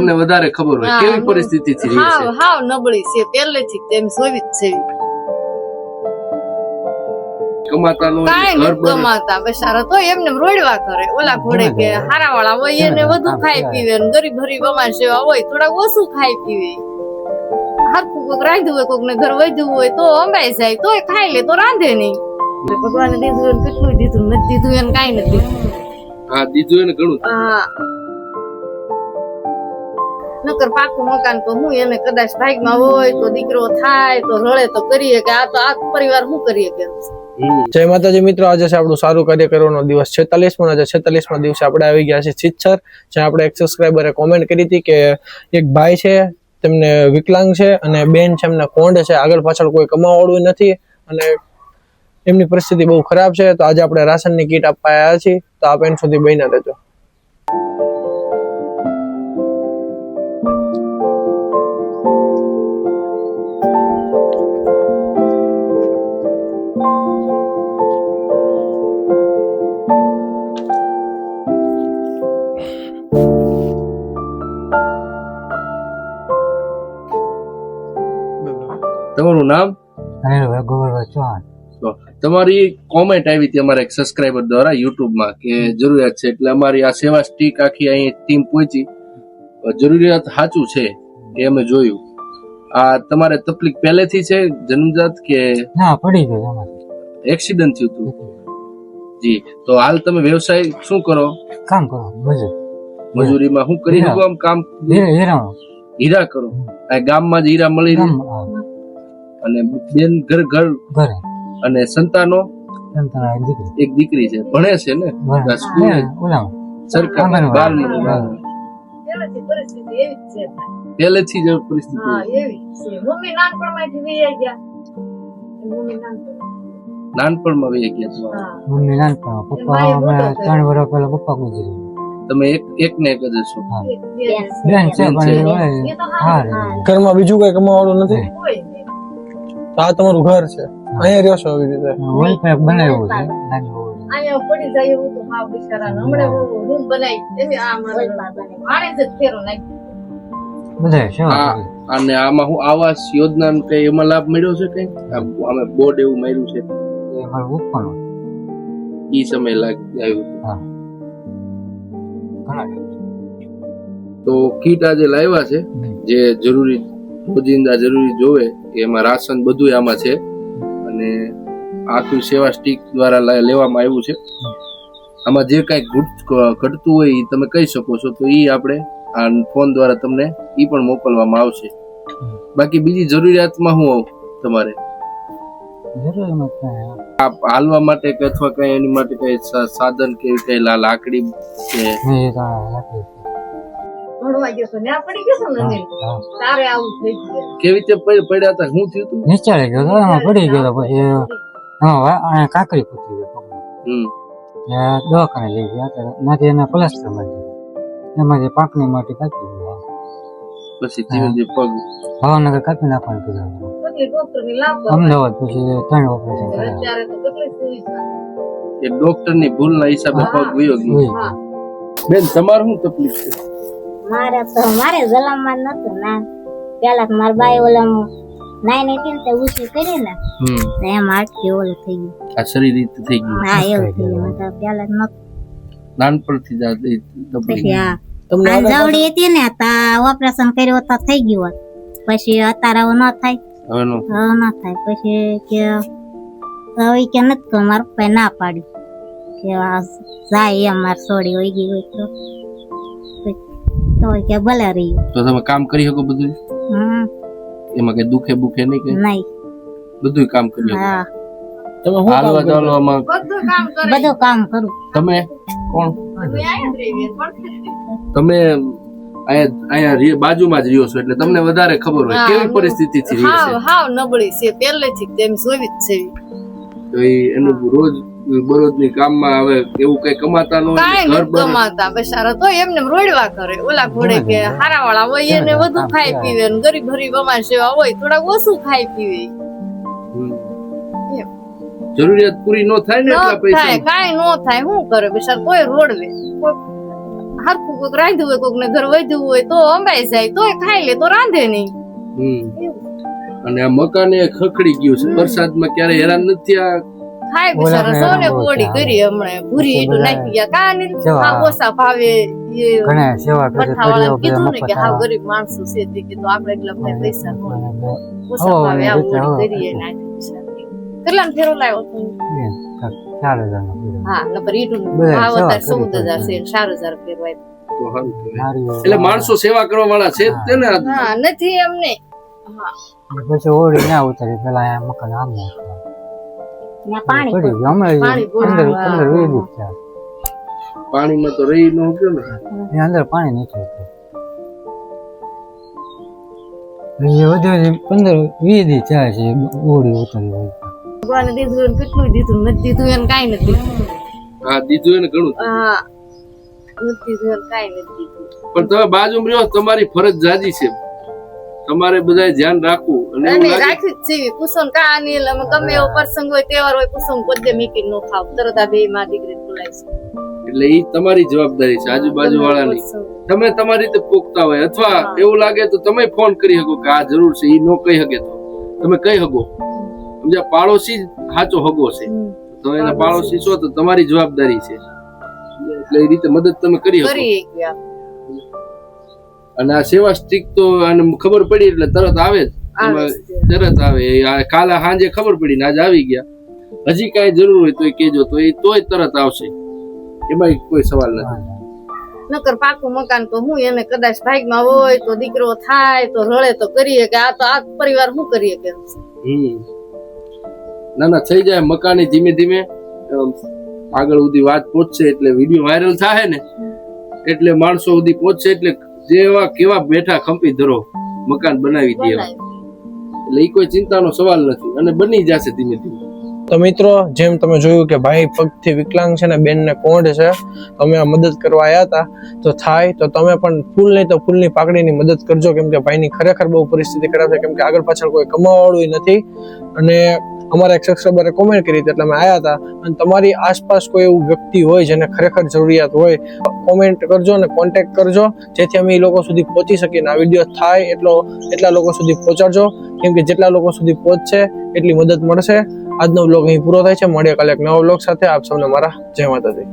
તમને વધારે ખબર હોય કેવી પરિસ્થિતિ થી રહે છે. હાવ નબળી છે પહેલેથી તેમ સોવી જ છે. કમાતા નો કાંઈ નથી કમાતા બિચારા તો એમને રોડવા કરે. ઓલા ઘોડે કે હારા વાળા હોય એને વધુ ખાઈ પીવે ને ગરીબ ભરી અમાર સેવા હોય થોડા ઓછું ખાઈ પીવે. હરખું કોક રાંધ્યું હોય કોક ને ઘર વધ્યું હોય તો અંબાઈ જાય તોય ખાઈ લે તો રાંધે નહીં. ભગવાને દીધું એને કેટલું દીધું નથી દીધું એને કાંઈ નથી દીધું. હા દીધું એને ઘણું. હા નકર પાકું મકાન તો હું એને કદાચ ભાગમાં હોય તો દીકરો થાય તો રળે તો કરીએ કે આ તો આ પરિવાર શું કરીએ કે. જય માતાજી મિત્રો, આજે છે આપણું સારું કાર્ય કરવાનો દિવસ 46મો. આજે 46મા દિવસે આપણે આવી ગયા છે સિચ્છર, જ્યાં આપણે એક સબસ્ક્રાઇબરે કોમેન્ટ કરી હતી કે એક ભાઈ છે તેમને વિકલાંગ છે અને બેન છે એમને કોંડ છે, આગળ પાછળ કોઈ કમાવાળું નથી અને એમની પરિસ્થિતિ બહુ ખરાબ છે. તો આજે આપણે રાશનની કીટ આપવા આવ્યા છીએ, તો આપ એન સુધી બન્યા રહેજો. તમારું નામ? ગોવરભાઈ ચૌહાણ. તમારી કોમેન્ટ આવી હતી અમારા એક સબસ્ક્રાઇબર દ્વારા યુટ્યુબ માં કે જરૂરિયાત છે, એટલે અમારી આ સેવા સ્ટીક આખી અહીં ટીમ પહોંચી. જરૂરિયાત સાચું છે એ અમે જોયું. આ તમારે તકલીફ પહેલેથી છે જન્મજાત કે ના પડી ગયો અમારે એક્સિડન્ટ થયું હતું? જી. તો હાલ તમે વ્યવસાય શું કરો? કામ કરો મજૂરીમાં શું કરી શકો? આમ કામ હીરા કરો. આ ગામમાં જ હીરા મળી રહે. અને બેન ઘર અને સંતાનો? એક દીકરી છે, ભણે છે ને સરકાર પહેલેથી જ પરિસ્થિતિ નાનપણમાં વહી ગયા. મમ્મી નાનપણ, પપ્પા 3 વર્ષ પહેલા પપ્પા ગુજરી. તમે એક ને એક જ છો? બેન છે પણ ઘરમાં બીજું કઈ કમાવાળું નથી? આ તમારું ઘર છે, અહીંયા રહ્યો છો? આવી રીતે બનાવ્યું છે. અહીંયા પડી જાય એવું તો હાવ બિચારા હમણાં રૂમ બનાવી એમ આ મારે જ ફેરો નાખી. અને આમાં હું આવાસ યોજના કઈ એમાં લાભ મળ્યો છે? કઈ અમે બોર્ડ એવું માર્યું છે ઈ સમય આવ્યું તો કીટ આજે લાવ્યા છે જે જરૂરી રોજિંદા જરૂરી જોવે એમાં રાશન બધું આમાં છે. અને આખું સેવા સ્ટીક દ્વારા લેવામાં આવ્યું છે. આમાં જે કઈ ઘટતું હોય એ તમે કહી શકો છો, તો એ આપણે આ ફોન દ્વારા તમને ઈ પણ મોકલવામાં આવશે. બાકી બીજી જરૂરિયાતમાં શું તમારે હાલવા માટે કે અથવા કઈ એની માટે કઈ સાધન કે કઈ લાકડી કે કેવી રીતે પડ્યા હતા? શું થયું હતું? નિચાળે ગયો હતો, એમાં પડી ગયો પછી કાકરી પૂછી દવાખાને લઈ ગયા. નાથી એને પ્લાસ્ટર મારી દીધું, એમાંથી પાકની માટી કાપી ગયો. પછી પગ ભાવનગર કાપી નાખવાનું કીધું. અમદાવાદ પછી 3 ઓપરેશન કર્યા. ડોક્ટર ની ભૂલ ના હિસાબે પગ વયો ગયો. બેન તમારે શું તકલીફ છે? મારે જલમમાં નતું ના પેલા મારા બાઈ ઓલા 9 હતી ને ઉછી કરી ને એમ આટલી ઓલું થઈ ગયું. આ શરીર રીતે થઈ ગયું? હા એવું થઈ ગયું. પેલા નતું નાનપણથી જ જવડી હતી ને ઓપરેશન કર્યું તો થઈ ગયું. પછી અત્યારે હવે ન થાય, હવે ન થાય. પછી કે હવે કે નથી મારા પપ્પા ના પાડી કે જાય એમ મારે છોડી હોય ગઈ હોય તો કે ભલે રહ્યું. તો તમે કામ કરી શકો બધું? એમાં કઈ દુખે બુખે નહીં? કે નહીં, બધું કામ કરી શકો? તમે હાલવા ચાલવામાં બધું કામ કરું. તમે કોણ? તમે અહીંયા બાજુમાં જ રહ્યો છો એટલે તમને વધારે ખબર હોય કેવી પરિસ્થિતિ થી રહે છે. હાવ નબળી છે પહેલેથી તેમ સોવી જ છે. તો એનું રોજ બરોજની કામમાં હવે એવું કઈ કમાતા ન હોય, ઘર કમાતા બિચારા તો એમને રોડવા કરે. ઓલા ઘોડે કે હારા વાળા હોય એને વધુ ખાઈ પીવે ને ગરીબ ભરી અમાર સેવા હોય થોડા ઓછું ખાઈ પીવે. જરૂરિયાત પૂરી ન થાય ને એટલા પૈસા કાઈ ન થાય. શું કરે બિચારા કોઈ રોડવે હરખું કોઈક રાંધ્યું હોય કોક ને ઘર વધ્યું હોય તો અંબાઈ જાય તોય ખાઈ લે તો રાંધે નહીં. અને આ મકાન એ ખખડી ગયું છે, વરસાદમાં ક્યારે હેરાન નથી થયા? ખાય બિચારા સોને બોડી કરી હમણાં ભૂરી એટલું નાખી ગયા કાને ઓછા ભાવે. ઘણા સેવા કરી પઠાવાળા કીધું ને કે હાવ ગરીબ માણસો છે તે કીધું આપણે એટલા બધા પૈસા ન હોય. ઓછા ભાવે આ બોડી કરીએ નાખી બિચારા. કેટલા ફેરો લાવ્યો તું? 4,000 હા નકર ઈટું ભાવ અત્યારે 14,000 છે 4,000 ફેરવાય તો સારું કહેવાય. એટલે માણસો સેવા કરવા વાળા છે જ તે ને. હા નથી એમને. હા પછી ઓળી ના ઉતરી પેલા આ મકાન આમ પાણી પડી ગયું હમણાં 15-20 દિવસ થયા. પાણીમાં તો રહી ન ગયો ને. એની અંદર પાણી નથી હોતું. એ વધુ 15-20 દિવસ થયા છે ઓળી ઉતરી હોય. ભગવાને દીધું એને કેટલું દીધું નથી દીધું એને કાંઈ નથી દીધું. હા દીધું એને ઘણું. હા નથી દીધું એને કાંઈ નથી દીધું. પણ તમે બાજુમાં રહ્યો તમારી ફરજ જાજી છે, તમારે બધાય ધ્યાન રાખવું. અને એવું અમે લાગે રાખી જ છીએ કુસુમ કાની અમે ગમે એવો પ્રસંગ હોય તહેવાર હોય કુસુમ પોતે મીકી નો ખાવ તરત આ બે માં દીકરી બોલાવીશું. એટલે ઈ તમારી જવાબદારી છે, આજુબાજુ વાળાની. તમે તમારી રીતે પોખતા હોય અથવા એવું લાગે તો તમે ફોન કરી શકો કે આ જરૂર છે, ઈ નો કહી શકે તો તમે કહી શકો. સમજ્યા? પાડોશી જ સાચો હગો છે, તમે એના પાડોશી છો તો તમારી જવાબદારી છે, એટલે એ રીતે મદદ તમે કરી શકો. કરી ગયા અને આ સેવા સ્ટીક તો આને ખબર પડી એટલે તરત આવે જ. એમાં તરત આવે. આ કાલે સાંજે ખબર પડી ને આજે આવી ગયા. હજી કાંઈ જરૂર હોય તો કેજો, તો એ તોય તરત આવશે, એમાં કોઈ સવાલ નથી. નકર પાકું મકાન તો હું એને કદાચ ભાગમાં હોય તો દીકરો થાય તો રડે તો કરીએ કે આ તો આ પરિવાર શું કરીએ કે ના ના થઈ જાય મકાની ધીમે ધીમે આગળ સુધી વાત પહોંચશે એટલે વિડીયો વાયરલ થાય ને એટલે માણસો સુધી પહોંચશે એટલે જેવા કેવા બેઠા ખંપી ધરો મકાન બનાવી દે એટલે એ કોઈ ચિંતાનો સવાલ નથી અને બની જશે ધીમે ધીમે. તો મિત્રો જેમ તમે જોયું કે ભાઈ પગથી વિકલાંગ છે ને બેનને કોંઢ છે, તમે આ મદદ કરવા આવ્યા હતા તો થાય તો તમે પણ ફૂલ નહીં તો ફૂલની પાકડીની મદદ કરજો, કેમ કે ભાઈની ખરેખર બહુ પરિસ્થિતિ ખરાબ છે, કેમ કે આગળ પાછળ કોઈ કમાવાવાળું નથી. અને અમારા એક સબસ્ક્રાઈબરે કોમેન્ટ કરી હતી એટલે અમે આવ્યા હતા. અને તમારી આસપાસ કોઈ એવું વ્યક્તિ હોય જેને ખરેખર જરૂરિયાત હોય કોમેન્ટ કરજો અને કોન્ટેક્ટ કરજો, જેથી અમે એ લોકો સુધી પહોંચી શકીએ. આ વિડીયો થાય એટલા લોકો સુધી પહોંચાડજો, કેમ કે જેટલા લોકો સુધી પહોંચશે એટલી મદદ મળશે. આજનો વ્લોગ અહીં પૂરો થાય છે. મળીએ કાલે એક નવા વ્લોગ સાથે. આપ સૌને મારા જય માતાજી.